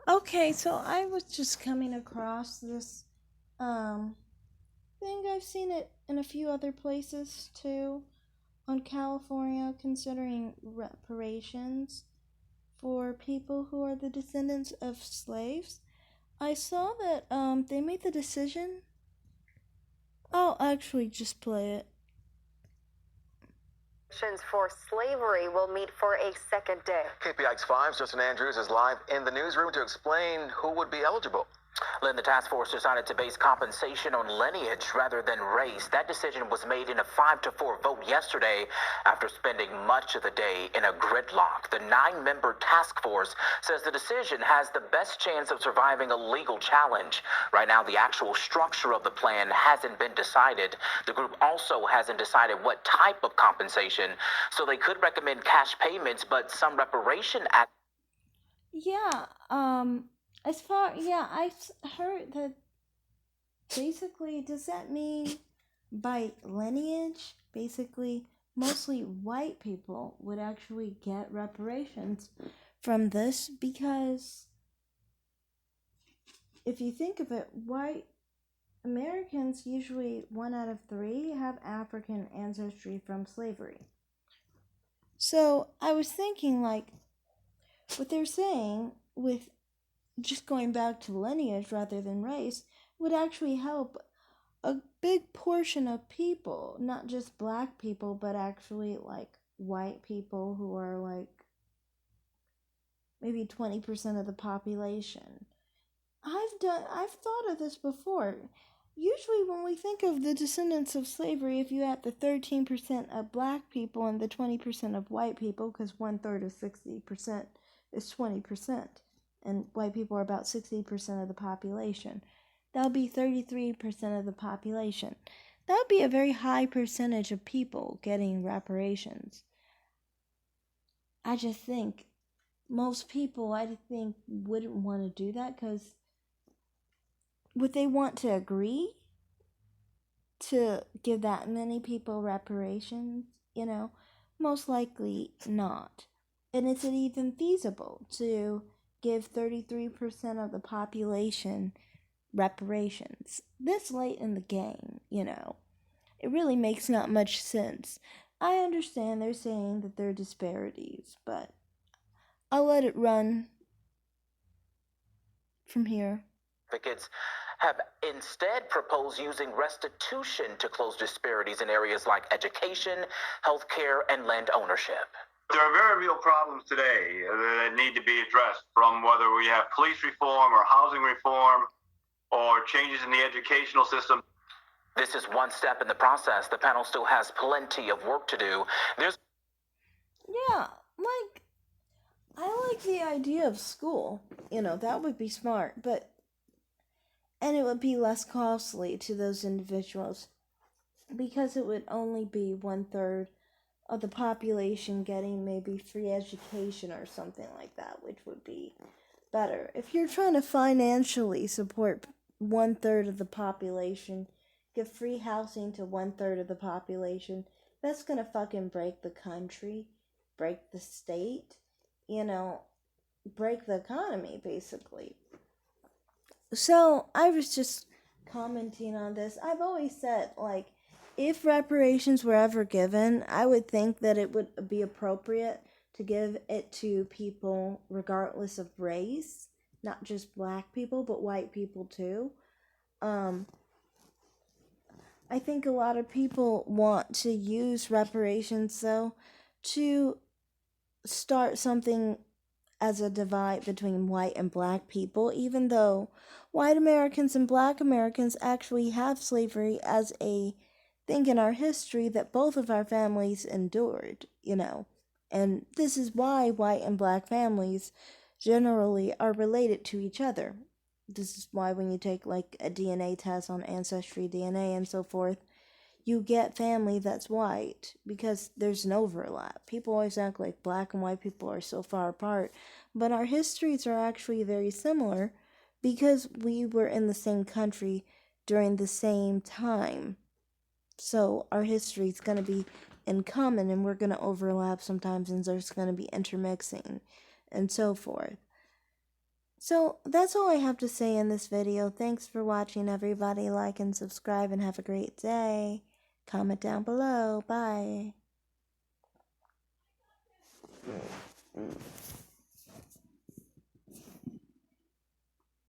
Okay, so I was just coming across this um thing. I've seen it in a few other places too on California considering reparations for people who are the descendants of slaves. I saw that they made the decision. I'll actually just play it. For slavery will meet for a second day. KPIX5's Justin Andrews is live in the newsroom to explain who would be eligible. Lynn, the task force decided to base compensation on lineage rather than race. That decision was made in a 5-4 vote yesterday after spending much of the day in a gridlock. The 9-member task force says the decision has the best chance of surviving a legal challenge. Right now, the actual structure of the plan hasn't been decided. The group also hasn't decided what type of compensation, so they could recommend cash payments, but some reparation act. Yeah, I heard that basically, does that mean by lineage, basically, mostly white people would actually get reparations from this? Because if you think of it, white Americans, usually 1 out of 3, have African ancestry from slavery. So I was thinking, like, what they're saying with just going back to lineage rather than race would actually help a big portion of people, not just black people, but actually like white people who are like maybe 20% of the population. I've thought of this before. Usually when we think of the descendants of slavery, if you add the 13% of black people and the 20% of white people, because 1/3 of 60% is 20%, and white people are about 60% of the population, that would be 33% of the population. That would be a very high percentage of people getting reparations. I just think most people, wouldn't want to do that because would they want to agree to give that many people reparations? Most likely not. And is it even feasible to give 33% of the population reparations this late in the game? It really makes not much sense. I understand they're saying that there are disparities, but I'll let it run from here. Advocates have instead proposed using restitution to close disparities in areas like education, healthcare, and land ownership. There are very real problems today that need to be addressed, from whether we have police reform or housing reform or changes in the educational system. This is one step in the process. The panel still has plenty of work to do. Yeah, I like the idea of school. That would be smart, and it would be less costly to those individuals because it would only be 1/3 of the population getting maybe free education or something like that, which would be better. If you're trying to financially support 1/3 of the population, give free housing to 1/3 of the population, that's gonna fucking break the country, break the state, break the economy, basically. So I was just commenting on this. I've always said, like, if reparations were ever given, I would think that it would be appropriate to give it to people regardless of race, not just black people, but white people too. I think a lot of people want to use reparations, though, to start something as a divide between white and black people, even though white Americans and black Americans actually have slavery as a thing in our history that both of our families endured, And this is why white and black families generally are related to each other. This is why when you take like a DNA test on Ancestry DNA and so forth, you get family that's white because there's an overlap. People always act like black and white people are so far apart, but our histories are actually very similar because we were in the same country during the same time. So our history is going to be in common and we're going to overlap sometimes and there's going to be intermixing and so forth. So that's all I have to say in this video. Thanks for watching, everybody. Like and subscribe, and have a great day. Comment down below. Bye.